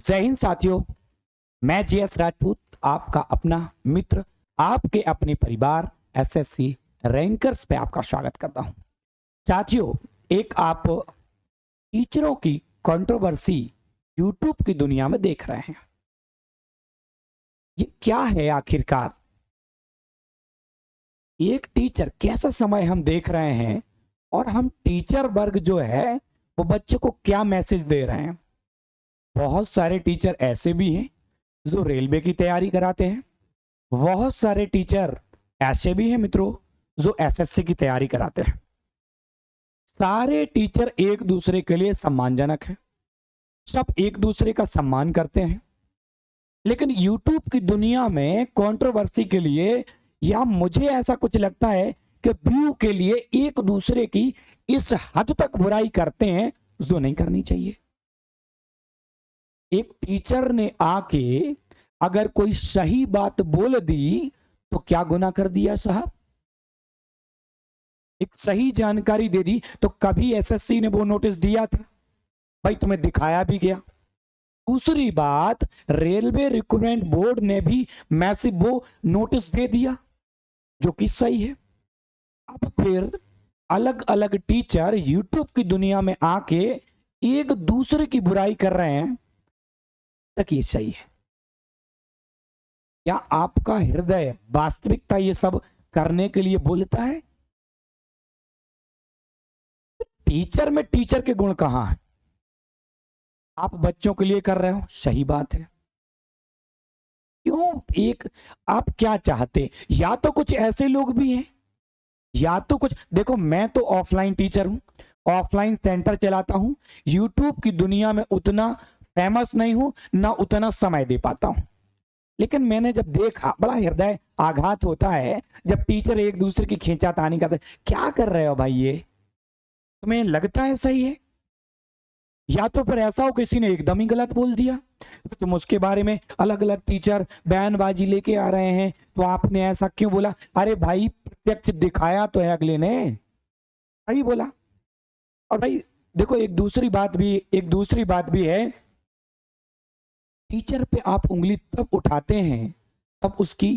जय हिंद साथियों, मैं जीएस राजपूत आपका अपना मित्र, आपके अपने परिवार एसएससी रैंकर्स पे आपका स्वागत करता हूं। साथियों, एक आप टीचरों की कंट्रोवर्सी यूट्यूब की दुनिया में देख रहे हैं। ये क्या है आखिरकार? एक टीचर, कैसा समय हम देख रहे हैं और हम टीचर वर्ग जो है वो बच्चे को क्या मैसेज दे रहे हैं। बहुत सारे टीचर ऐसे भी हैं जो रेलवे की तैयारी कराते हैं। बहुत सारे टीचर ऐसे भी हैं मित्रों जो एसएससी की तैयारी कराते हैं। सारे टीचर एक दूसरे के लिए सम्मानजनक है, सब एक दूसरे का सम्मान करते हैं। लेकिन यूट्यूब की दुनिया में कंट्रोवर्सी के लिए, या मुझे ऐसा कुछ लगता है कि व्यू के लिए एक दूसरे की इस हद तक बुराई करते हैं जो नहीं करनी चाहिए। एक टीचर ने आके अगर कोई सही बात बोल दी तो क्या गुनाह कर दिया साहब? एक सही जानकारी दे दी तो कभी एसएससी ने वो नोटिस दिया था? भाई तुम्हें दिखाया भी गया। दूसरी बात, रेलवे रिक्रूटमेंट बोर्ड ने भी मैसिव वो नोटिस दे दिया जो कि सही है। अब फिर अलग अलग टीचर यूट्यूब की दुनिया में आके एक दूसरे की बुराई कर रहे हैं, तक ये सही है? क्या आपका हृदय वास्तविकता ये सब करने के लिए बोलता है? टीचर में टीचर के गुण कहां है? आप बच्चों के लिए कर रहे हो, सही बात है। क्यों एक आप क्या चाहते? या तो कुछ ऐसे लोग भी हैं, या तो कुछ देखो, मैं तो ऑफलाइन टीचर हूं, ऑफलाइन सेंटर चलाता हूं। यूट्यूब की दुनिया में उतना फेमस नहीं हूं, ना उतना समय दे पाता हूं। लेकिन मैंने जब देखा, बड़ा हृदय आघात होता है जब टीचर एक दूसरे की खींचातानी करते। क्या कर रहे हो भाई? ये तुम्हें लगता है सही है? या तो फिर ऐसा हो किसी ने एकदम ही गलत बोल दिया, तो तुम उसके बारे में अलग अलग टीचर बयानबाजी लेके आ रहे हैं, तो आपने ऐसा क्यों बोला? अरे भाई, प्रत्यक्ष दिखाया तो है अगले ने, सही बोला। और भाई देखो, एक दूसरी बात भी है। टीचर पे आप उंगली तब उठाते हैं तब उसकी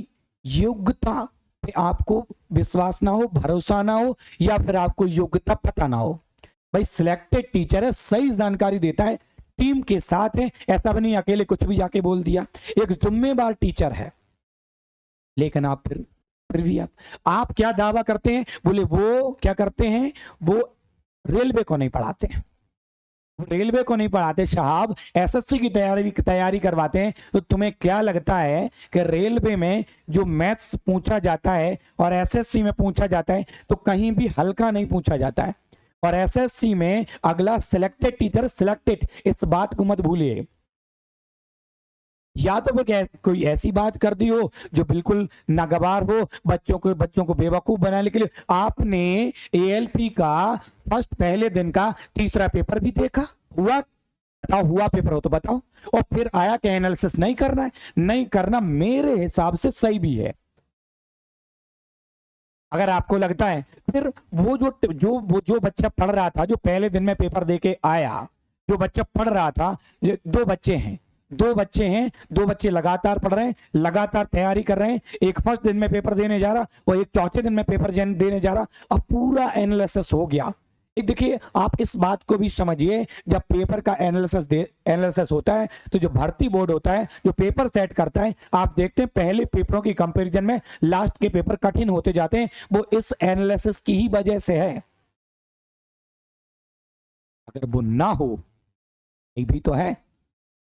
योग्यता पे आपको विश्वास ना हो, भरोसा ना हो, या फिर आपको योग्यता पता ना हो। भाई सिलेक्टेड टीचर है, सही जानकारी देता है, टीम के साथ है, ऐसा भी नहीं अकेले कुछ भी जाके बोल दिया। एक जिम्मेदार टीचर है। लेकिन आप फिर भी आप क्या दावा करते हैं? बोले वो क्या करते हैं, वो रेलवे को नहीं पढ़ाते हैं। रेलवे को नहीं पढ़ाते साहब, एसएससी की तैयारी करवाते हैं। तो तुम्हें क्या लगता है कि रेलवे में जो मैथ्स पूछा जाता है और एसएससी में पूछा जाता है तो कहीं भी हल्का नहीं पूछा जाता है? और एसएससी में अगला सिलेक्टेड टीचर सिलेक्टेड, इस बात को मत भूलिए। या तो फिर कोई ऐसी बात कर दी हो जो बिल्कुल नागवार हो, बच्चों को बेवकूफ बनाने के लिए। आपने एएलपी का फर्स्ट पहले दिन का तीसरा पेपर भी देखा? हुआ? बताओ, हुआ पेपर हो तो बताओ। और फिर आया कि एनालिसिस नहीं करना है। नहीं करना मेरे हिसाब से सही भी है। अगर आपको लगता है, फिर वो जो बच्चा पढ़ रहा था, जो पहले दिन में पेपर देके आया, जो बच्चा पढ़ रहा था, दो बच्चे लगातार पढ़ रहे हैं, लगातार तैयारी कर रहे हैं। एक फर्स्ट दिन में पेपर देने जा रहा और एक चौथे दिन में पेपर देने जा रहा। अब पूरा एनालिसिस हो गया। देखिए, आप इस बात को भी समझिए, जब पेपर का एनालिसिस होता है तो जो भर्ती बोर्ड होता है, जो पेपर सेट करता है, आप देखते हैं पहले पेपरों की कंपैरिजन में लास्ट के पेपर कठिन होते जाते हैं। वो इस एनालिसिस की ही वजह से है। अगर वो ना हो, ये भी तो है,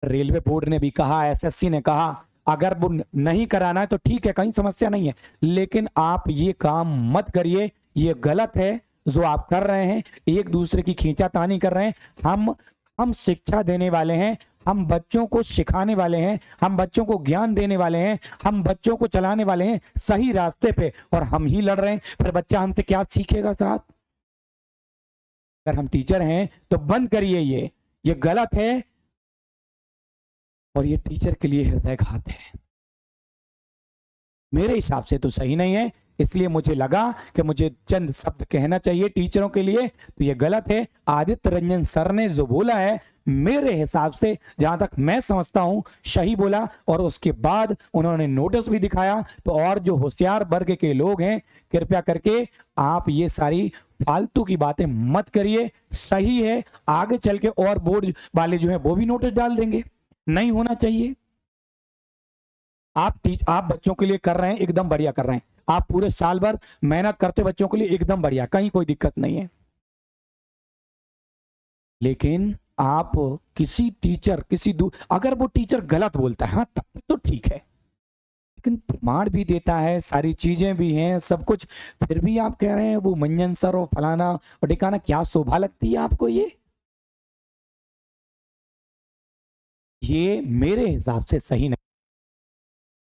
रेलवे बोर्ड ने भी कहा, एसएससी ने कहा, अगर वो नहीं कराना है तो ठीक है, कहीं समस्या नहीं है। लेकिन आप ये काम मत करिए, ये गलत है जो आप कर रहे हैं। एक दूसरे की खींचातानी कर रहे हैं। हम शिक्षा देने वाले हैं, हम बच्चों को सिखाने वाले हैं, हम बच्चों को ज्ञान देने वाले हैं, हम बच्चों को चलाने वाले हैं सही रास्ते पे, और हम ही लड़ रहे हैं। फिर बच्चा हमसे क्या सीखेगा साहब? अगर हम टीचर हैं तो बंद करिए, ये गलत है और ये टीचर के लिए हृदयघात है। मेरे हिसाब से तो सही नहीं है। इसलिए मुझे लगा कि मुझे चंद शब्द कहना चाहिए टीचरों के लिए। तो ये गलत है। आदित्य रंजन सर ने जो बोला है मेरे हिसाब से, जहां तक मैं समझता हूं, सही बोला। और उसके बाद उन्होंने नोटिस भी दिखाया। तो और जो होशियार वर्ग के लोग हैं, कृपया करके आप ये सारी फालतू की बातें मत करिए। सही है, आगे चल के और बोर्ड वाले जो है वो भी नोटिस डाल देंगे। नहीं होना चाहिए। आप बच्चों के लिए कर रहे हैं, एकदम बढ़िया कर रहे हैं। आप पूरे साल भर मेहनत करते बच्चों के लिए, एकदम बढ़िया, कहीं कोई दिक्कत नहीं है। लेकिन आप किसी टीचर अगर वो टीचर गलत बोलता है, हाँ तब तक तो ठीक है, लेकिन प्रमाण भी देता है, सारी चीजें भी हैं, सब कुछ, फिर भी आप कह रहे हैं वो मंजन सर और फलाना और ढिकाना, क्या शोभा लगती है आपको ये मेरे हिसाब से सही नहीं।